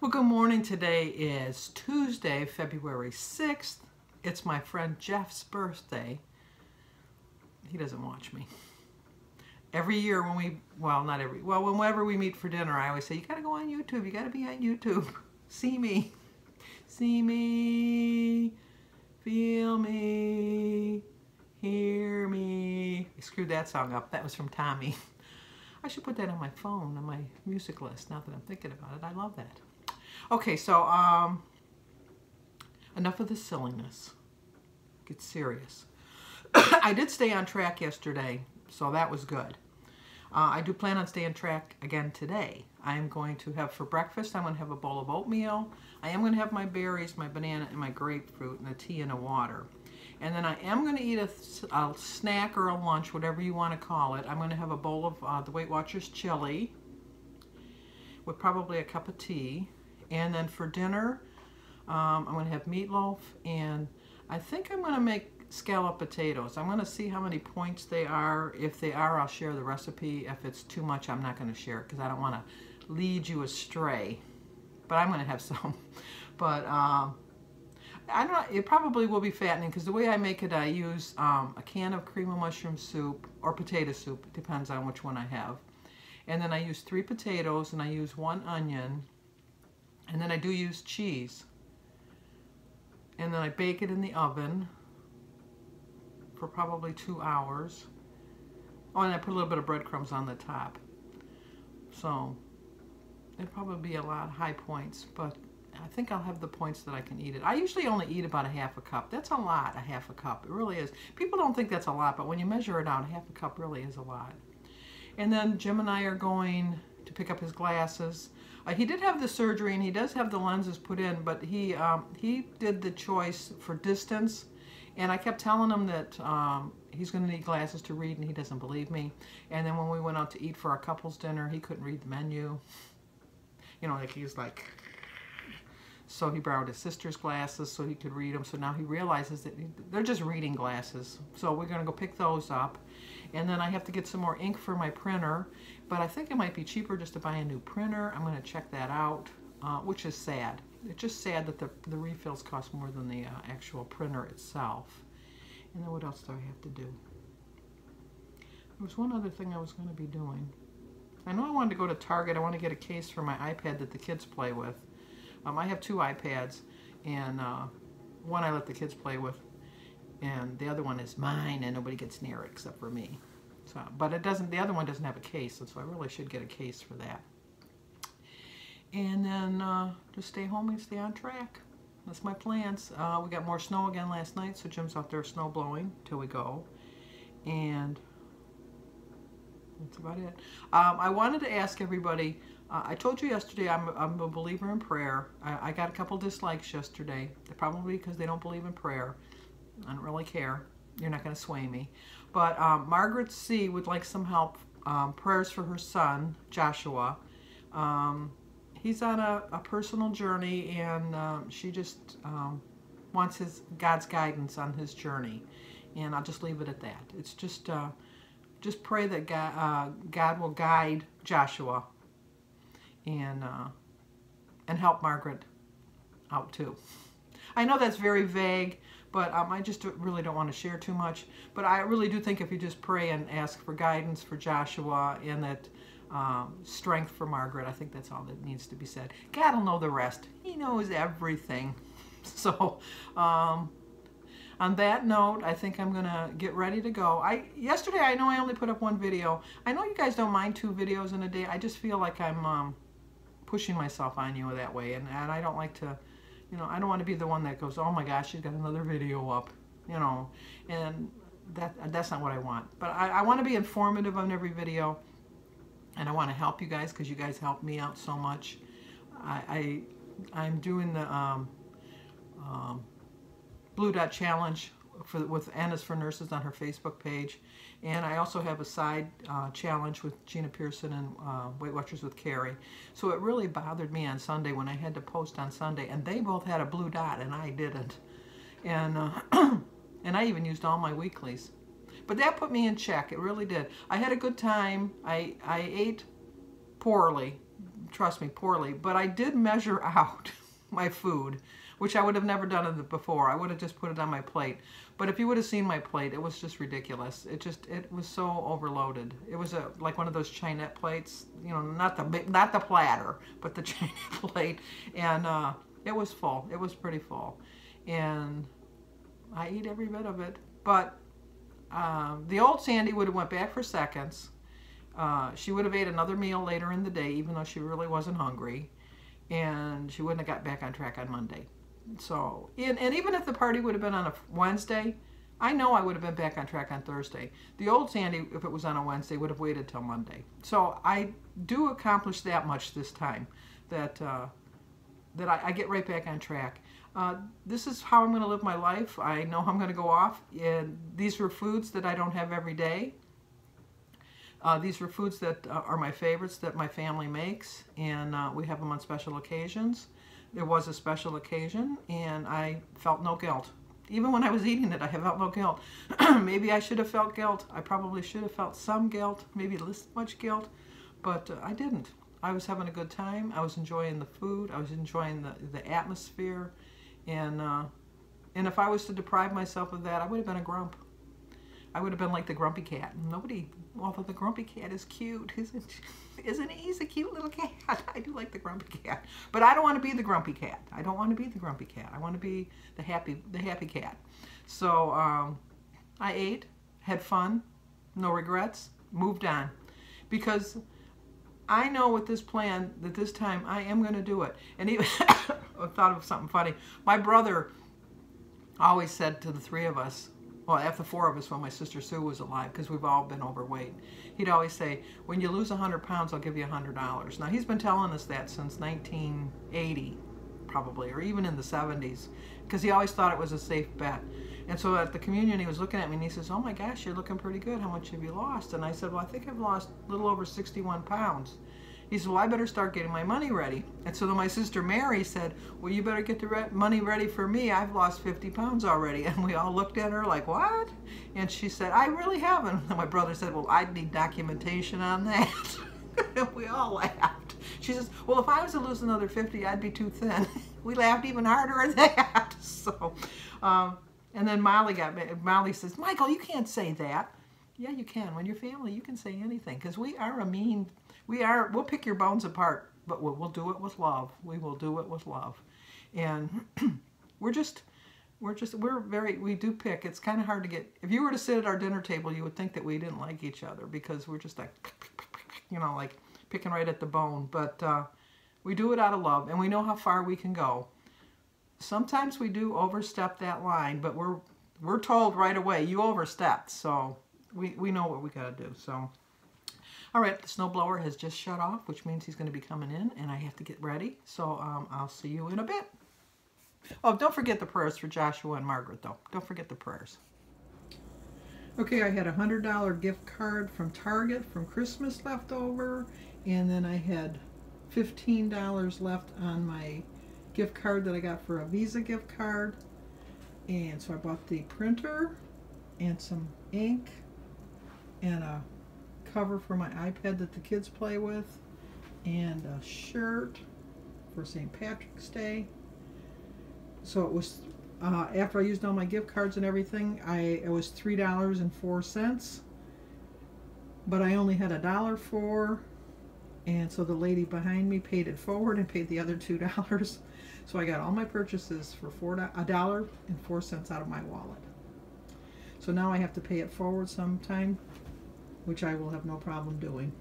Well, good morning. Today is Tuesday, February 6th. It's my friend Jeff's birthday. He doesn't watch me. Every year when we, well, not every, well, whenever we meet for dinner, I always say, you gotta go on YouTube. You gotta be on YouTube. See me. See me. Feel me. Hear me. I screwed that song up. That was from Tommy. I should put that on my phone, on my music list, now that I'm thinking about it. I love that. Okay, so enough of the silliness. Get serious. I did stay on track yesterday, so that was good. I do plan on staying on track again today. I'm going to have for breakfast, I'm going to have a bowl of oatmeal. I am going to have my berries, my banana, and my grapefruit, and a tea and a water. And then I am going to eat a snack or a lunch, whatever you want to call it. I'm going to have a bowl of the Weight Watchers chili with probably a cup of tea. And then for dinner, I'm going to have meatloaf, and I think I'm going to make scallop potatoes. I'm going to see how many points they are. If they are, I'll share the recipe. If it's too much, I'm not going to share it because I don't want to lead you astray. But I'm going to have some. But I don't know, it probably will be fattening because the way I make it, I use a can of cream of mushroom soup or potato soup. It depends on which one I have. And then I use 3 potatoes, and I use 1 onion. And then I do use cheese. And then I bake it in the oven for probably 2 hours. Oh, and I put a little bit of breadcrumbs on the top. So it'd probably be a lot of high points, but I think I'll have the points that I can eat it. I usually only eat about a half a cup. That's a lot, a half a cup. It really is. People don't think that's a lot, but when you measure it out, a half a cup really is a lot. And then Jim and I are going to pick up his glasses. He did have the surgery, and he does have the lenses put in, but he did the choice for distance, and I kept telling him that he's going to need glasses to read, and he doesn't believe me. And then when we went out to eat for our couple's dinner, he couldn't read the menu. You know, like he's like, so he borrowed his sister's glasses so he could read them. So now he realizes that they're just reading glasses. So we're going to go pick those up. And then I have to get some more ink for my printer. But I think it might be cheaper just to buy a new printer. I'm going to check that out, which is sad. It's just sad that the refills cost more than the actual printer itself. And then what else do I have to do? There was one other thing I was going to be doing. I know I wanted to go to Target. I want to get a case for my iPad that the kids play with. I have 2 iPads, and one I let the kids play with, and the other one is mine, and nobody gets near it except for me. So, but it doesn't. The other one doesn't have a case, so I really should get a case for that. And then just stay home and stay on track. That's my plans. We got more snow again last night, so Jim's out there snow blowing till we go, and that's about it. I wanted to ask everybody. I told you yesterday I'm a believer in prayer. I got a couple dislikes yesterday. Probably because they don't believe in prayer. I don't really care. You're not going to sway me. But Margaret C. would like some help, prayers for her son, Joshua. He's on a personal journey, and she just wants God's guidance on his journey. And I'll just leave it at that. It's just pray that God will guide Joshua and help Margaret out too. I know that's very vague, but I just really don't want to share too much. But I really do think if you just pray and ask for guidance for Joshua and that strength for Margaret, I think that's all that needs to be said. God will know the rest. He knows everything. So on that note, I think I'm going to get ready to go. Yesterday, I know I only put up 1 video. I know you guys don't mind 2 videos in a day. I just feel like I'm pushing myself on you that way. And I don't like to, you know, I don't want to be the one that goes, oh my gosh, she's got another video up, you know. And that's not what I want. But I want to be informative on every video. And I want to help you guys because you guys help me out so much. I'm doing the Blue Dot Challenge with Anna's for Nurses on her Facebook page, and I also have a side challenge with Gina Pearson and Weight Watchers with Carrie. So it really bothered me on Sunday when I had to post on Sunday, and they both had a blue dot and I didn't, and and I even used all my weeklies. But that put me in check. It really did. I had a good time. I ate poorly trust me, poorly. But I did measure out my food, which I would have never done it before. I would have just put it on my plate. But if you would have seen my plate, it was just ridiculous. It was so overloaded. It was like one of those Chinette plates, you know, not the platter, but the Chinette plate. And it was full. It was pretty full. And I ate every bit of it. But the old Sandy would have went back for seconds. She would have ate another meal later in the day, even though she really wasn't hungry. And she wouldn't have got back on track on Monday. So, and even if the party would have been on a Wednesday, I know I would have been back on track on Thursday. The old Sandy, if it was on a Wednesday, would have waited till Monday. So I do accomplish that much this time, that I get right back on track. This is how I'm going to live my life. I know I'm going to go off. And these were foods that I don't have every day. These were foods that are my favorites that my family makes, and we have them on special occasions. There was a special occasion, and I felt no guilt. Even when I was eating it, I felt no guilt. Maybe I should have felt guilt. I probably should have felt some guilt, maybe less much guilt, but I didn't. I was having a good time. I was enjoying the food. I was enjoying the atmosphere, and if I was to deprive myself of that, I would have been a grump. I would have been like the grumpy cat. Nobody, although the grumpy cat is cute, isn't he? He's a cute little cat. I do like the grumpy cat, but I don't want to be the grumpy cat. I don't want to be the grumpy cat. I want to be the happy cat. So I ate, had fun, no regrets, moved on, because I know with this plan that this time I am going to do it. And even I thought of something funny. My brother always said to the three of us, well, after the four of us when my sister Sue was alive, because we've all been overweight, he'd always say, when you lose 100 pounds, I'll give you $100. Now, he's been telling us that since 1980, probably, or even in the 70s, because he always thought it was a safe bet. And so at the communion, he was looking at me, and he says, oh my gosh, you're looking pretty good. How much have you lost? And I said, well, I think I've lost a little over 61 pounds. He said, well, I better start getting my money ready. And so then my sister Mary said, well, you better get the money ready for me. I've lost 50 pounds already. And we all looked at her like, what? And she said, I really haven't. And my brother said, well, I'd need documentation on that. And we all laughed. She says, well, if I was to lose another 50, I'd be too thin. We laughed even harder at that. So, and then Molly says, Michael, you can't say that. Yeah, you can. When you're family, you can say anything, because we'll pick your bones apart, but we'll do it with love. We will do it with love. And we do pick. It's kind of hard to get, if you were to sit at our dinner table, you would think that we didn't like each other, because we're just like, you know, like picking right at the bone. But we do it out of love, and we know how far we can go. Sometimes we do overstep that line, but we're told right away, you overstepped. So we know what we got to do. So. All right, the snowblower has just shut off, which means he's going to be coming in, and I have to get ready. So I'll see you in a bit. Oh, don't forget the prayers for Joshua and Margaret, though. Don't forget the prayers. Okay, I had a $100 gift card from Target from Christmas left over, and then I had $15 left on my gift card that I got for a Visa gift card. And so I bought the printer and some ink and a cover for my iPad that the kids play with, and a shirt for St. Patrick's Day. So it was, after I used all my gift cards and everything, it was $3.04, but I only had $1.04, and so the lady behind me paid it forward and paid the other $2. So I got all my purchases for $1.04 out of my wallet. So now I have to pay it forward sometime, which I will have no problem doing.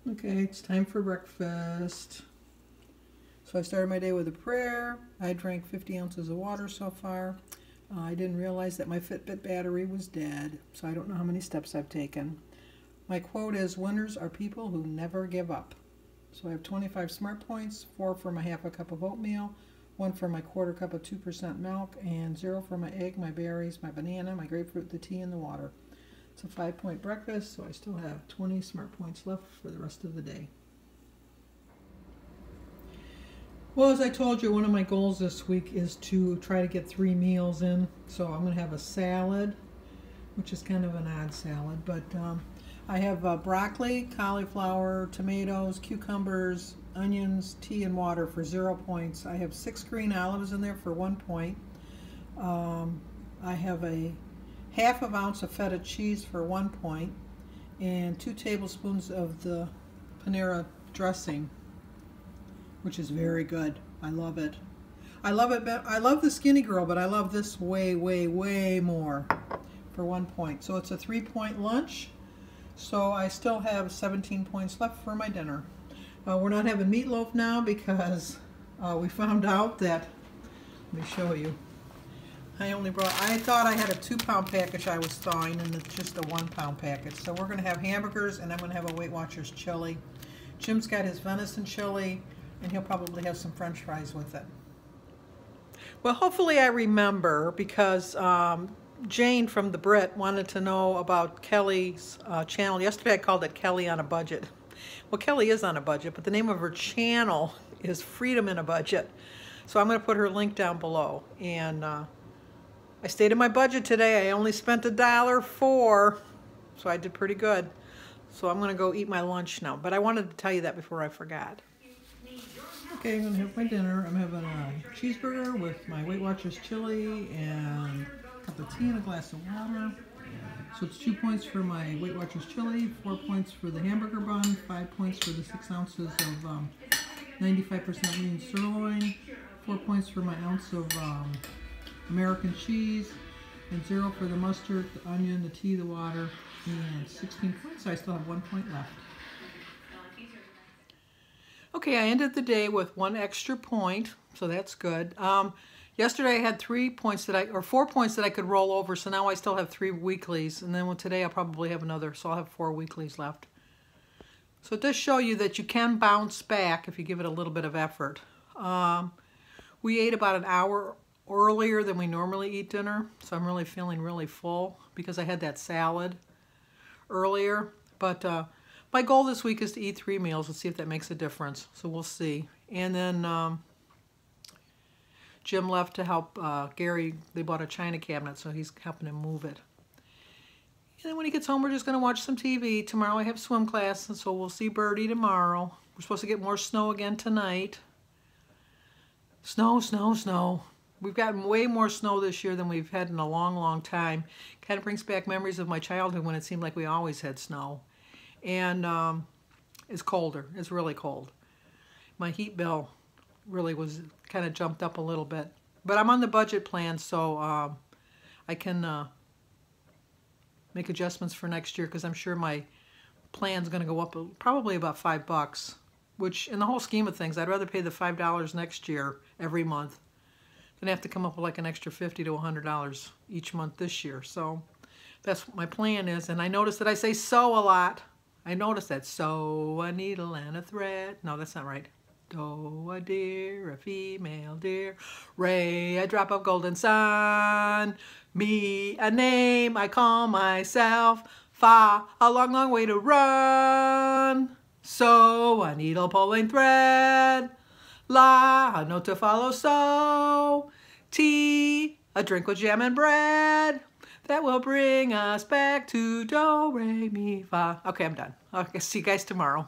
Okay, it's time for breakfast. So I started my day with a prayer. I drank 50 ounces of water so far. I didn't realize that my Fitbit battery was dead, so I don't know how many steps I've taken. My quote is, winners are people who never give up. So I have 25 smart points, 4 for my half a cup of oatmeal, 1 for my quarter cup of 2% milk, and 0 for my egg, my berries, my banana, my grapefruit, the tea, and the water. It's a 5-point breakfast, so I still have 20 smart points left for the rest of the day. Well, as I told you, one of my goals this week is to try to get 3 meals in. So I'm going to have a salad, which is kind of an odd salad, but I have broccoli, cauliflower, tomatoes, cucumbers, onions, tea, and water for 0 points. I have 6 green olives in there for 1 point. I have a ½ ounce of feta cheese for 1 point, and 2 tablespoons of the Panera dressing, which is very good. I love it. I love it. I love the Skinny Girl, but I love this way, way, way more for 1 point. So it's a 3-point lunch. So I still have 17 points left for my dinner. We're not having meatloaf now because we found out that, let me show you. I thought I had a 2-pound package I was thawing, and it's just a 1-pound package. So we're going to have hamburgers, and I'm going to have a Weight Watchers chili. Jim's got his venison chili, and he'll probably have some French fries with it. Well, hopefully I remember, because Jane from the Brit wanted to know about Kelly's channel. Yesterday I called it Kelly on a Budget. Well, Kelly is on a budget, but the name of her channel is Freedom in a Budget. So I'm going to put her link down below. And I stayed in my budget today. I only spent $1.04, so I did pretty good. So I'm going to go eat my lunch now. But I wanted to tell you that before I forgot. Okay, I'm going to have my dinner. I'm having a cheeseburger with my Weight Watchers chili and a cup of tea and a glass of water. So it's 2 points for my Weight Watchers chili, 4 points for the hamburger bun, 5 points for the 6 ounces of 95% lean sirloin, 4 points for my ounce of American cheese, and 0 for the mustard, the onion, the tea, the water, and 16 points. I still have 1 point left. Okay, I ended the day with 1 extra point, so that's good. Yesterday I had 4 points that I could roll over, so now I still have 3 weeklies, and then today I'll probably have another, so I'll have 4 weeklies left. So it does show you that you can bounce back if you give it a little bit of effort. We ate about an hour earlier than we normally eat dinner, so I'm really feeling really full because I had that salad earlier. But my goal this week is to eat 3 meals. Let's see if that makes a difference. So we'll see. And then Jim left to help Gary. They bought a china cabinet, so he's helping him move it. And then when he gets home, we're just going to watch some TV. Tomorrow I have swim class, and so we'll see Birdie tomorrow. We're supposed to get more snow again tonight. Snow, snow, snow. We've gotten way more snow this year than we've had in a long, long time. Kind of brings back memories of my childhood when it seemed like we always had snow. And it's colder. It's really cold. My heat bill really was kind of jumped up a little bit. But I'm on the budget plan, so I can make adjustments for next year because I'm sure my plan's going to go up probably about $5, which in the whole scheme of things, I'd rather pay the $5 next year every month than have to come up with like an extra $50 to $100 each month this year. So that's what my plan is. And I noticed that I say sew a lot. I noticed that. Sew a needle and a thread. No, that's not right. Doe a deer, a female deer. Ray a drop of golden sun. Me a name I call myself. Fa a long, long way to run. Sew a needle pulling thread. La a note to follow. So tea a drink with jam and bread. That will bring us back to do, re, mi, fa. Okay, I'm done. Okay, see you guys tomorrow.